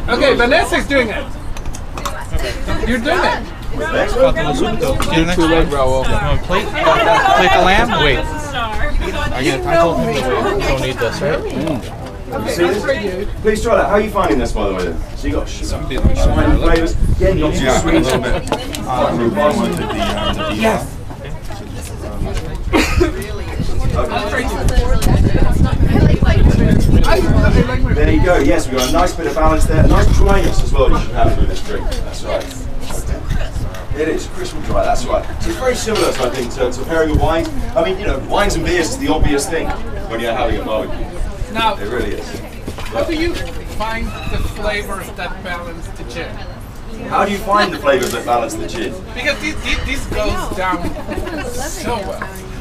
Okay, Vanessa's doing it. You're doing it. Too late, Raul. Plate the lamb? Wait. I told him you don't need this, right? Please try that. How are you finding this, by the way? Then? So you got flavours. Yeah, you got some sweet. Yes. There you go. Yes, we've got a nice bit of balance there. A nice dryness as well. You should have through this drink. That's right. It is crystal dry, that's right. So it's very similar, I think, to pairing with wines. I mean, you know, wines and beers is the obvious thing when you're having a barbecue. Now, it really is. How do you find the flavors that balance the gin? How do you find the flavors that balance the gin? Because this goes down so well.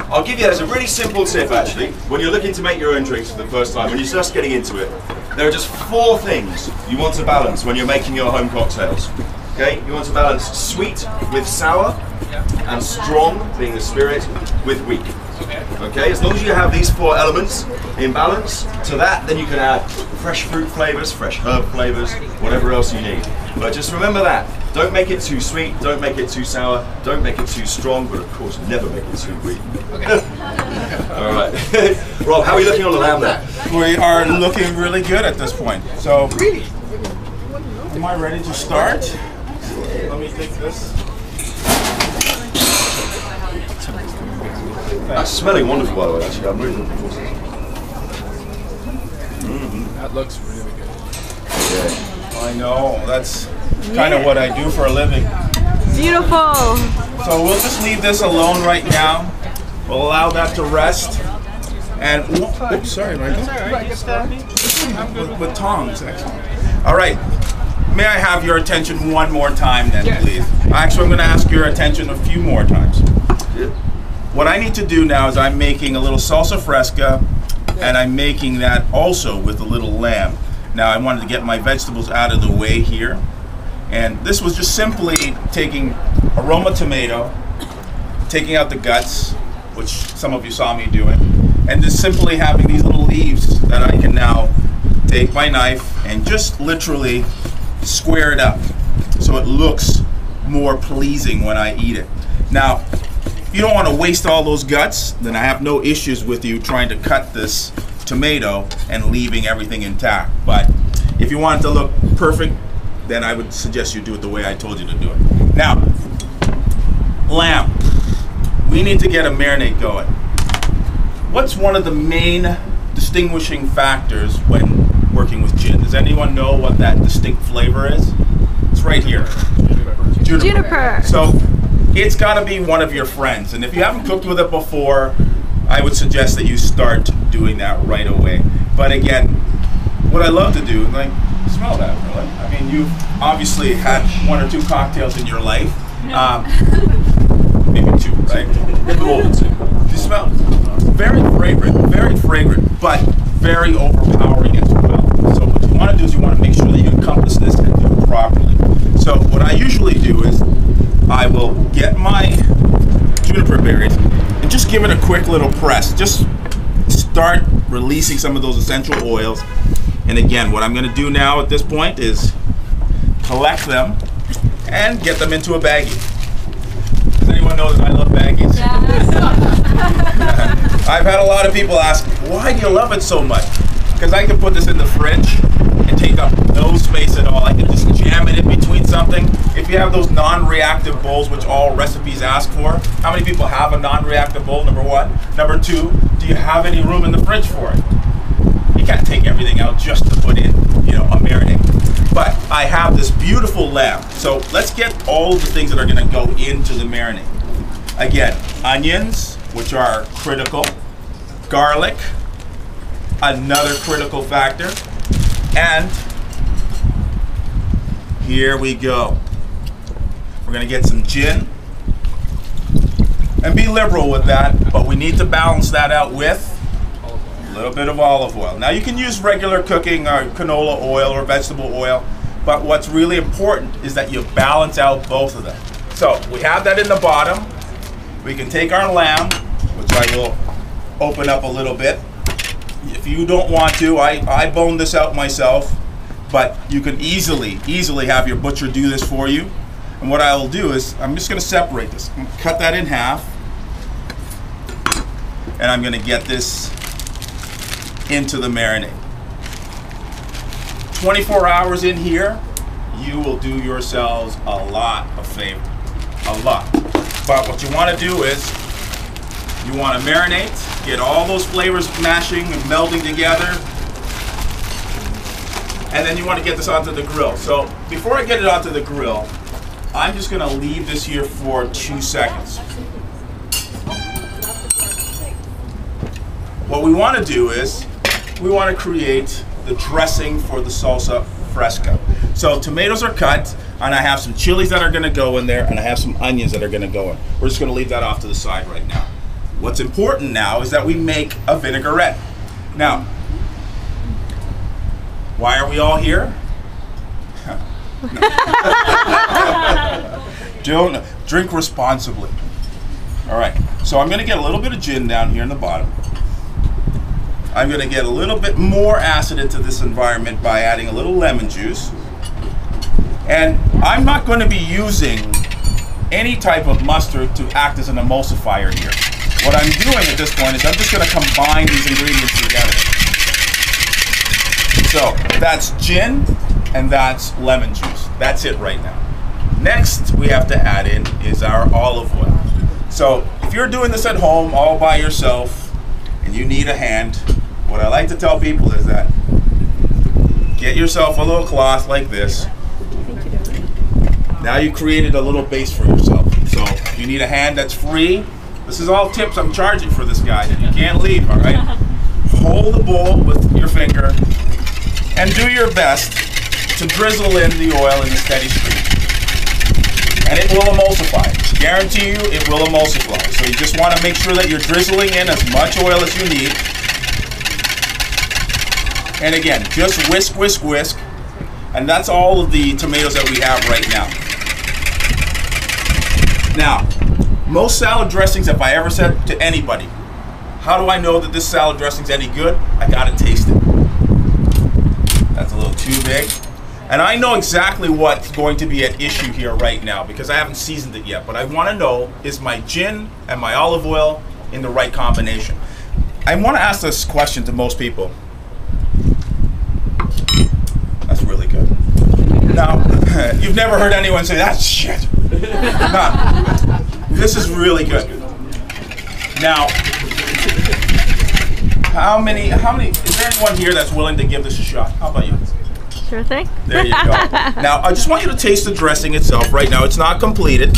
I'll give you, as a really simple tip actually, when you're looking to make your own drinks for the first time, when you're just getting into it, there are just 4 things you want to balance when you're making your home cocktails. Okay, you want to balance sweet with sour, and strong, being the spirit, with weak. Okay, as long as you have these 4 elements in balance, to that then you can add fresh fruit flavors, fresh herb flavors, whatever else you need. But just remember that. Don't make it too sweet, don't make it too sour, don't make it too strong, but of course never make it too weak. Okay. Alright. Rob, how are we looking on the lamb there? We are looking really good at this point. So, am I ready to start? Let me take this. That's smelling wonderful, by the way, actually. I'm really looking forward to it. That looks really good. Yeah. I know, that's kind of what I do for a living. Beautiful. So we'll just leave this alone right now. We'll allow that to rest. And, oops, sorry, Michael. I'm good with tongs, excellent. All right. May I have your attention one more time then, please? Actually, I'm going to ask your attention a few more times. What I need to do now is I'm making a little salsa fresca, and I'm making that also with a little lamb. Now, I wanted to get my vegetables out of the way here. And this was just simply taking a Roma tomato, taking out the guts, which some of you saw me doing, and just simply having these little leaves that I can now take my knife and just literally square it up so it looks more pleasing when I eat it. Now, if you don't want to waste all those guts, then I have no issues with you trying to cut this tomato and leaving everything intact. But if you want it to look perfect, then I would suggest you do it the way I told you to do it. Now, lamb. We need to get a marinade going. What's one of the main distinguishing factors when working with gin? Does anyone know what that distinct flavor is? It's right here. Juniper. So it's got to be one of your friends. And if you haven't cooked with it before, I would suggest that you start doing that right away. But again, what I love to do, like, smell that, really. I mean, you've obviously had 1 or 2 cocktails in your life. Maybe 2, right? More than 2. You smell very fragrant, but very overpowering as well. So what you want to do is you want to make sure that you encompass this and do it properly. So what I usually do is I will get my juniper berries and just give it a quick little press. Just start releasing some of those essential oils. And again, what I'm going to do now at this point is collect them and get them into a baggie. Does anyone know that I love baggies? Yes. I've had a lot of people ask, why do you love it so much? Because I can put this in the fridge and take up no space at all. I can just jam it in between something. If you have those non-reactive bowls, which all recipes ask for, how many people have a non-reactive bowl, number 1? Number 2, do you have any room in the fridge for it? You can't take everything out just to put in, a marinade. But I have this beautiful lamb. So let's get all of the things that are going to go into the marinade. Again, onions, which are critical, garlic, another critical factor, and here we go. We're going to get some gin, and be liberal with that, but we need to balance that out with a little bit of olive oil. Now you can use regular cooking or canola oil or vegetable oil, but what's really important is that you balance out both of them. So we have that in the bottom. We can take our lamb, which I will open up a little bit. If you don't want to, I bone this out myself. but you can easily have your butcher do this for you. And what I will do is, I'm just going to separate this. I'm going to cut that in half. And I'm going to get this into the marinade. 24 hours in here, you will do yourselves a lot of favor. A lot. But what you want to do is, you want to marinate, get all those flavors mashing and melding together. And then you want to get this onto the grill. So before I get it onto the grill, I'm just going to leave this here for 2 seconds. What we want to do is, we want to create the dressing for the salsa fresca. So tomatoes are cut, and I have some chilies that are going to go in there, and I have some onions that are going to go in. We're just going to leave that off to the side right now. What's important now is that we make a vinaigrette. Now, why are we all here? Don't drink responsibly. All right, so I'm going to get a little bit of gin down here in the bottom. I'm going to get a little bit more acid into this environment by adding a little lemon juice. And I'm not going to be using any type of mustard to act as an emulsifier here. What I'm doing at this point is I'm just going to combine these ingredients together. So that's gin and that's lemon juice. That's it right now. Next we have to add in is our olive oil. So if you're doing this at home all by yourself and you need a hand, what I like to tell people is that get yourself a little cloth like this. Now you created a little base for yourself. So if you need a hand that's free, this is all tips I'm charging for this guy that you can't leave, all right? Hold the bowl with your finger and do your best to drizzle in the oil in a steady stream. And it will emulsify. Guarantee you it will emulsify. So you just want to make sure that you're drizzling in as much oil as you need. And again, just whisk, whisk, whisk. And that's all of the tomatoes that we have right now. Now, most salad dressings, if I ever said to anybody, how do I know that this salad dressing's any good? I gotta taste it. That's a little too big. And I know exactly what's going to be at issue here right now because I haven't seasoned it yet. But I want to know, is my gin and my olive oil in the right combination? I want to ask this question to most people. That's really good. Now, you've never heard anyone say, that's shit. No, this is really good. Now, how many, is there anyone here that's willing to give this a shot? How about you? Sure thing. There you go. Now, I just want you to taste the dressing itself right now. It's not completed.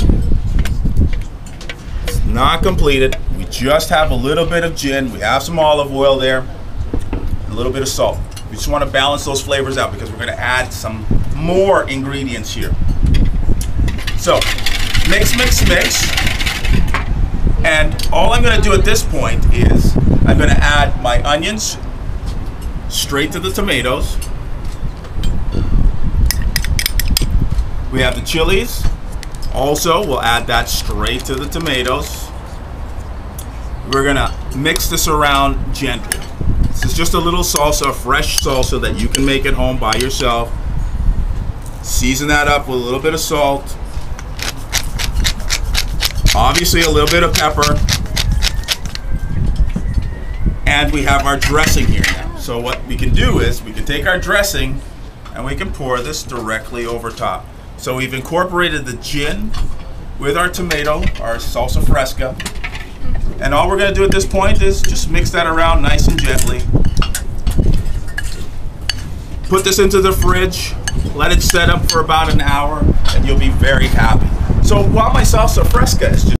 It's not completed. We just have a little bit of gin. We have some olive oil there. A little bit of salt. We just want to balance those flavors out because we're going to add some more ingredients here. So, mix, mix, mix. And all I'm going to do at this point is I'm going to add my onions straight to the tomatoes. We have the chilies. Also, we'll add that straight to the tomatoes. We're gonna mix this around gently. This is just a little salsa, fresh salsa that you can make at home by yourself. Season that up with a little bit of salt. Obviously a little bit of pepper. And we have our dressing here now. So what we can do is we can take our dressing and we can pour this directly over top. So we've incorporated the gin with our tomato, our salsa fresca. And all we're going to do at this point is just mix that around nice and gently. Put this into the fridge, let it set up for about an hour, and you'll be very happy. So while my salsa fresca is just